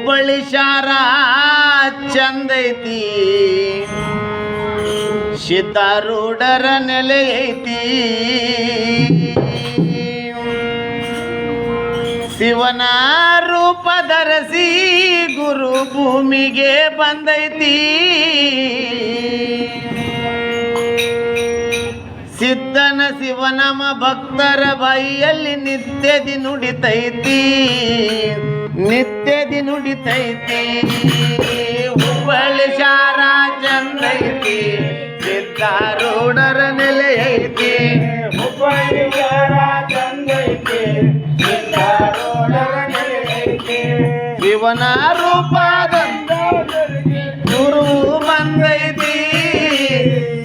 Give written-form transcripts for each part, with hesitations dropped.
ಹುಬ್ಬಳ್ಳಿ ಶಾರ ಚಂದೈತಿ, ಸಿದ್ಧಾರೂಢರ ನೆಲೆ ಐತಿ. ಶಿವನ ರೂಪ ಧರಿಸಿ ಗುರು ಭೂಮಿಗೆ ಬಂದೈತಿ. ಸಿದ್ಧನ ಶಿವನಮ ಭಕ್ತರ ಬಾಯಿಯಲ್ಲಿ ನಿತ್ಯದಿ ನುಡಿತೈತಿ, ನಿತ್ಯದಿ ನುಡಿತೈತಿ. ಹುಬ್ಬಳ್ಳಿ ಶಾರ ಚಂದೈತಿ, ಸಿದ್ಧಾರೂಢರ ನೆಲೆ ಐತಿ. ಹುಬ್ಬಳ್ಳಿ ಶಾರ ಚಂದೈತಿ, ಸಿದ್ಧಾರೂಢರ ನೆಲೆ ಐತಿ. ಶಿವನ ರೂಪದ ಗುರು ಬಂದೈತಿ.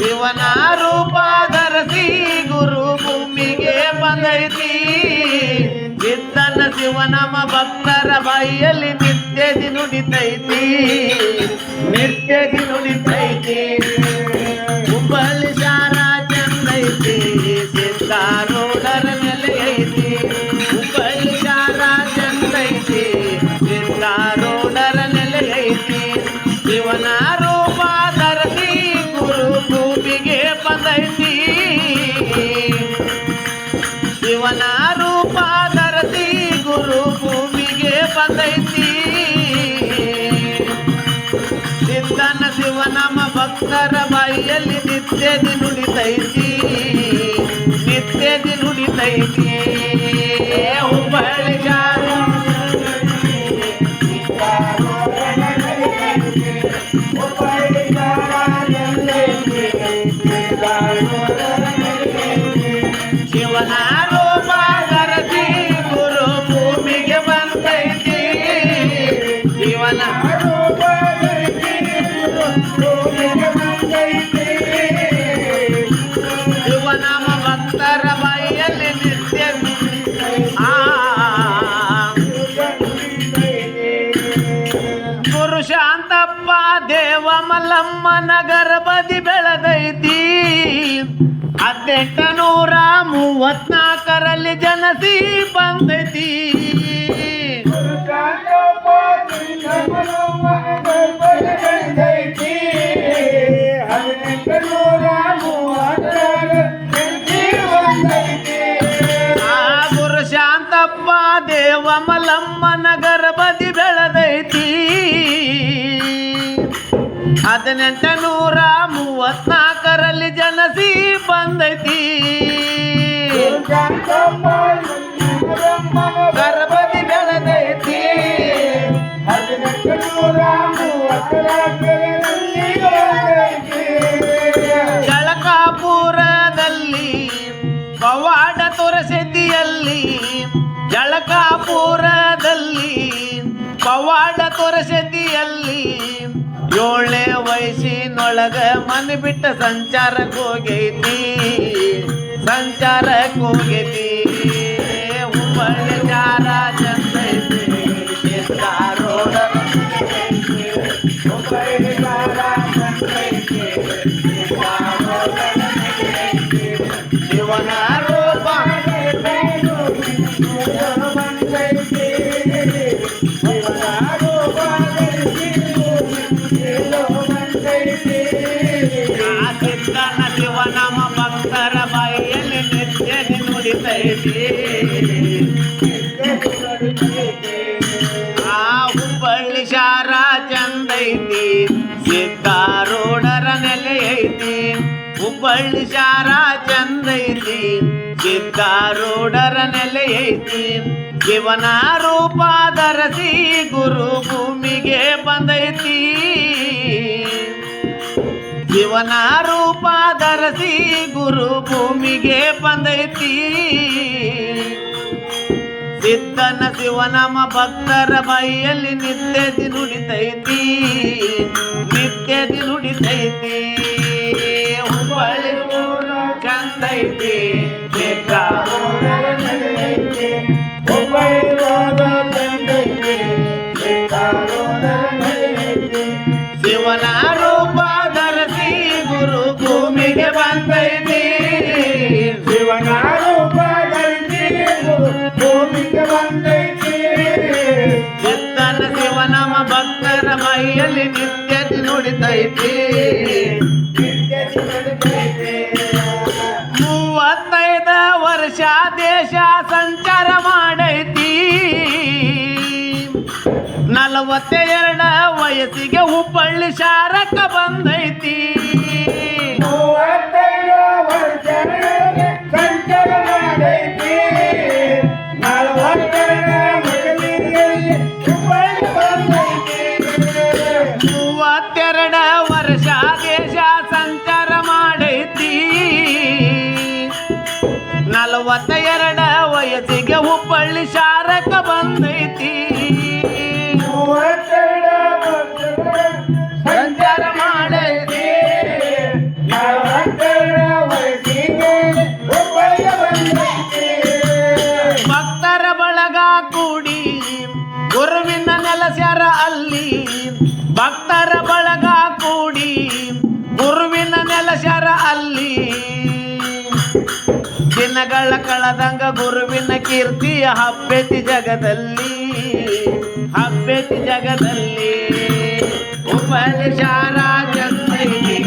ಶಿವನ ರೂಪ ಧರಿಸಿ ಗುರು ಭೂಮಿಗೆ ಬಂದೈತಿ. ಸಿದ್ಧನ ಶಿವನಮ ಭಕ್ತರ ಬಾಯಿಯಲ್ಲಿ ನಿತ್ಯದಿ ನುಡಿತೈತಿ, ನಿತ್ಯದಿ ನುಡಿತೈತಿ. ಹುಬ್ಬಳ್ಳಿ ಶಾರ ಚಂದೈತಿ, ಸಿದ್ಧಾರೂಢರ ನೆಲೆ ಐತಿ. ಹುಬ್ಬಳ್ಳಿ ಶಾರ ಚಂದೈತಿ, ಸಿದ್ಧಾರೂಢರ ನೆಲೆ ಐತಿ. ಶಿವನ ರೂಪ ಧರಿಸಿ ಗುರು ಭೂಮಿಗೆ ಬಂದೈತಿ. ಶಿವನ ರೂಪ ಧರಿಸಿ ಗುರು ಭೂಮಿಗೆ ಬಂದೈತಿ. ಸಿದ್ಧನ ಶಿವನಮ ಭಕ್ತರ ಬಾಯಿಯಲ್ಲಿ ನಿತ್ಯದಿ ನುಡಿತೈತಿ, ನಿತ್ಯದಿ ನುಡಿತೈತಿ. ಹುಬ್ಬಳ್ಳಿ ಶಾರ ಶಿವನ ರೂಪ ಧರಿಸಿ ಗುರು ಭೂಮಿಗೆ ಬಂದೈತಿ. ಶಿವನ ರೂಪ ಧರಿಸಿ ಗುರು ಭೂಮಿಗೆ ಬಂದೈತಿ. ಶಿವನಾಮ ಭಕ್ತರ ಬಾಯಿಯಲ್ಲಿ ನಿತ್ಯ ಗುರು ಶಾಂತಪ್ಪ ದೇವ ಮಲ್ಲಮ್ಮನ ಗರ್ಭದಿ ಬೆಳೆದೈತಿ. 1834ರಲ್ಲಿ ಜನಸಿ ಬಂದೈತಿ. ಗುರು ಶಾಂತಪ್ಪ ದೇವ ಮಲ್ಲಮ್ಮನ ಗರ್ಭದಿ ಬೆಳೆದೈತಿ. 1834ರಲ್ಲಿ ಜನಸಿ ಬಂದೈತಿ. ಗರ್ಭದಿ ಬೆಳೆದೈತಿ. ಜಳಕಾಪುರದಲ್ಲಿ ಪವಾಡ ತೋರಸೆದಿಯಲ್ಲಿ, ಜಳಕಾಪುರದಲ್ಲಿ ಪವಾಡ ತೋರಸೆದಿಯಲ್ಲಿ 7ನೇ ವಯಸ್ಸಿನೊಳಗ ಮನೆ ಬಿಟ್ಟ ಸಂಚಾರಕ್ಕೆ ಹೋಗೈತಿ, ಸಂಚಾರಕ್ಕೆ ಹೋಗೈತಿ. ಹುಬ್ಬಳ್ಳಿ ಶಾರ ಚಂದೈತಿ, ಸಿದ್ಧಾರೂಢರ ಹುಬ್ಬಳ್ಳಿ ಶಾರ ಚಂದೈತಿ, ಸಿದ್ಧಾರೂಢರ ನೆಲೆ ಐತಿ. ಶಿವನ ರೂಪ ಬಂದೈತಿ. ಶಿವನ ರೂಪ ಧರಿಸಿ ಬಂದೈತಿ. ಸಿದ್ಧನ ಶಿವನಮ ಭಕ್ತರ ಬಾಯಿಯಲ್ಲಿ ನಿತ್ಯದಿ ನುಡಿತೈತಿ. ಹುಬ್ಬಳ್ಳಿ ಶಾರ ಚಂದೈತಿ, ಸಿದ್ಧಾರೂಢರ ನೆಲೆ ಐತಿ. ಹುಬ್ಬಳ್ಳಿ ಶಾರ ಚಂದೈತಿ, ಸಿದ್ಧಾರೂಢರ ನೆಲೆ ಐತಿ. ಶಿವನ ರೂಪ ಧರಿಸಿ ಗುರು ಭೂಮಿಗೆ ಬಂದೈತಿ. ಶಿವನ ರೂಪ ಧರಿಸಿ ಗುರು ಭೂಮಿಗೆ ಬಂದೈತಿ. ಸಿದ್ಧನ ಶಿವನಮ ಭಕ್ತರ ಬಾಯಿಯಲ್ಲಿ ನಿತ್ಯದಿ ನುಡಿತೈತಿ, ನಿತ್ಯದಿ ನುಡಿತೈತಿ. ಹುಬ್ಬಳ್ಳಿ ಚಂದೈತಿ, ಸಿದ್ಧಾರೂಢರ ನೆಲೆ ಐತಿ. ಹುಬ್ಬಳ್ಳಿ ಚಂದೈತಿ, ಸಿದ್ಧಾರೂಢರ ನೆಲೆ ಐತಿ. ಶಿವನ ರೂಪ ಧರಿಸಿ ಗುರು ಭೂಮಿಗೆ ಬಂದೈತಿ. ಶಿವನ ರೂಪ ಧರಿಸಿ ಗುರು ಭೂಮಿಗೆ ಬಂದೈತಿ. ಸಿದ್ಧನ ಶಿವನಮ ಬರ್ತೈತಿ. ನಿತ್ಯದಿ ನುಡಿತೈತಿ. 35 ವರ್ಷ ದೇಶ ಸಂಚಾರ ಮಾಡೈತಿ. 42 ವಯಸ್ಸಿಗೆ ಹುಬ್ಬಳ್ಳಿ ಶಾರಕ ಬಂದೈತಿ. 35 ವರ್ಷಗಳಿಗೆ ಸಂಚಾರ ಮಾಡೈತಿ. 42 ಮಗಲಿಗೆ ಹುಬ್ಬಳ್ಳಿ ಬಂದೈತಿ. 32 ವರ್ಷ ದೇಶ ಸಂಚಾರ ಮಾಡೈತಿ. 42 ವಯಸ್ಸಿಗೆ ಹುಬ್ಬಳ್ಳಿ ಶಾರಕ ಬಂದೈತಿ. 32 ಸಂಚಾರ ಮಾಡೈತಿ. 42 ವಯಸ್ಸಿಗೆ ಹುಬ್ಬಳ್ಳಿ ಬಂದೈತಿ. ಭಕ್ತರ ಬಳಗ ಕೂಡಿ ಗುರುವಿನ ನೆಲಸ್ಯಾರ ಅಲ್ಲಿ. ಭಕ್ತರ ಬಳಗ ಕೂಡಿ ಗುರುವಿನ ನೆಲಸ್ಯಾರ ಅಲ್ಲಿ. ದಿನಗಳ ಕಳೆದಂಗ ಗುರುವಿನ ಕೀರ್ತಿ ಹಬ್ಬೆತಿ ಜಗದಲ್ಲಿ. ಹಬ್ಬೆತಿ ಜಗದಲ್ಲಿ. ಹುಬ್ಬಳ್ಳಿ ಶಾರ ಚಂದೈತಿ.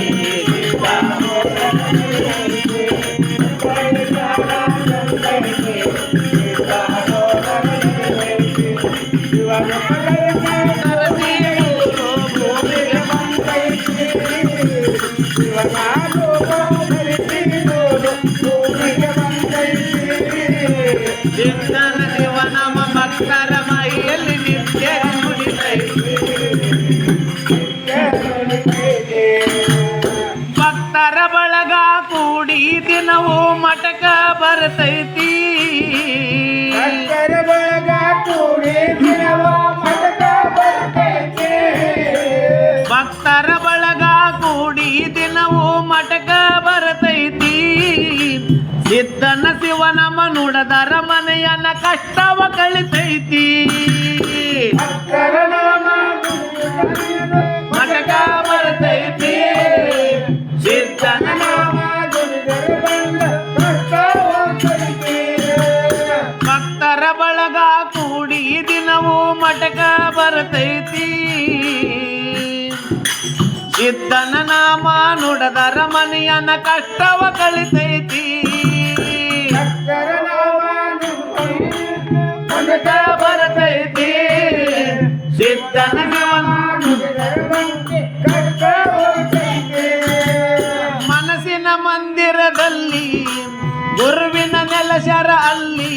ಸಿದ್ಧನ ಶಿವ ನಮ್ಮ ಭಕ್ತರ ಮೈಯಲ್ಲಿ ನಿತ್ಯ ನುಡಿತೈತಿ. ಭಕ್ತರ ಬಳಗ ಕೂಡಿ ದಿನವೂ ಮಠಕ ಬರ್ತೈತಿ. ಭಕ್ತರ ಬಳಗ ಕೂಡಿ ದಿನವೂ ಮಠಕ ಬರ್ತೈತಿ. ಭಕ್ತರ ಬಳಗ ಕೂಡಿ ದಿನವೂ ಮಠಕ ಬರ್ತೈತಿ. ಸಿದ್ಧನ ಶಿವ ನಮ್ಮ ನುಡದರ ಮನೆಯನ್ನ ಕಷ್ಟವ ಕಳಿತೈತಿ. ಭಕ್ತರ ನಾಮ ಮಠಕ ಬರ್ತೈತಿ. ಸಿದ್ಧನ ನಾಮ ನುಡಿದರೆ ಬಂದ ಕಷ್ಟ ಹೋಗ್ತೈತಿ. ಭಕ್ತರ ಬಳಗ ಕೂಡಿ ದಿನವೂ ಮಠಕ ಬರ್ತೈತಿ. ಸಿದ್ಧನ ನಾಮ ನುಡದರ ಮನೆಯನ್ನ ಕಷ್ಟವ ಕಳಿತೈತಿ. ಭಕ್ತರ ನಾಮ ಮಠಕ ಬರ್ತೈತಿ. ಸಿದ್ಧನ ಶಿವನ ನುಡಿದರೆ ಬಂದ ಕಷ್ಟ ಹೋಗ್ತೈತಿ. ಮನಸ್ಸಿನ ಮಂದಿರದಲ್ಲಿ ಗುರುವಿನ ನೆಲಸ್ಯಾರ ಅಲ್ಲಿ.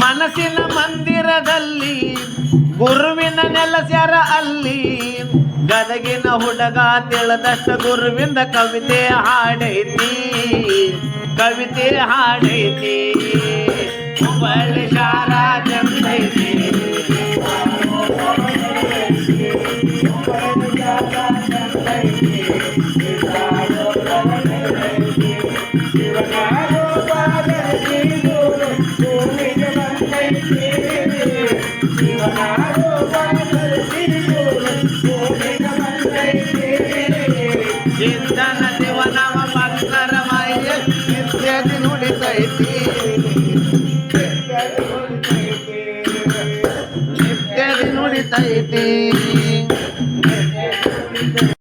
ಮನಸ್ಸಿನ ಮಂದಿರದಲ್ಲಿ ಗುರುವಿನ ನೆಲಸ್ಯಾರ ಅಲ್ಲಿ. ಗದಗಿನ ಹುಡುಗ ತಿಳಿದಷ್ಟ ಗುರುವಿಂದ ಕವಿತೆ ಹಾಡೈತಿ. ಕವಿತೆ ಹಾಡೈತಿ. ಹುಬ್ಬಳ್ಳಿ ಶಾರ ಚಂದೈತಿ. ಸಿದ್ಧನ ಶಿವ ನಮ್ಮ ಭಕ್ತರ ಮೈಯಲ್ಲಿ ನಿತ್ಯದಿ ನುಡಿತೈತಿ. ನಿತ್ಯದಿ ನುಡಿತೈತಿ.